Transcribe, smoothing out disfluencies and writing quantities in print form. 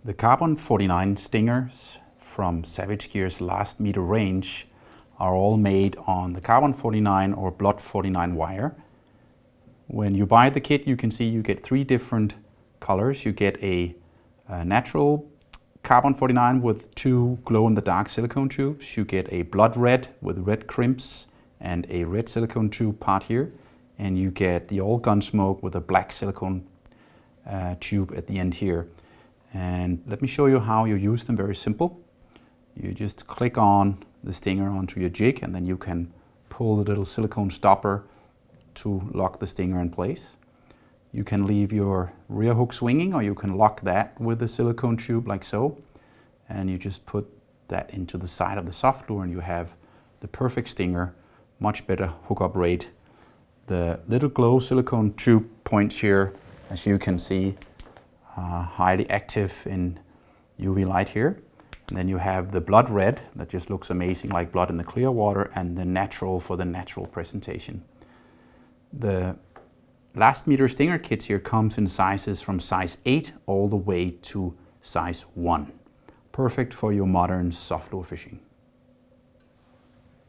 The Carbon 49 stingers from Savage Gear's Last Meter range are all made on the Carbon 49 or Blood 49 wire. When you buy the kit, you can see you get three different colors. You get a natural Carbon 49 with two glow-in-the-dark silicone tubes. You get a blood red with red crimps and a red silicone tube part here. And you get the all Gunsmoke with a black silicone tube at the end here. And let me show you how you use them. Very simple. You just click on the stinger onto your jig, and then you can pull the little silicone stopper to lock the stinger in place. You can leave your rear hook swinging, or you can lock that with the silicone tube like so. And you just put that into the side of the soft lure and you have the perfect stinger, much better hookup rate. The little glow silicone tube points here, as you can see, highly active in UV light here. And then you have the blood red that just looks amazing like blood in the clear water, and the natural for the natural presentation. The Last Meter stinger kit here comes in sizes from size 8 all the way to size 1. Perfect for your modern soft lure fishing.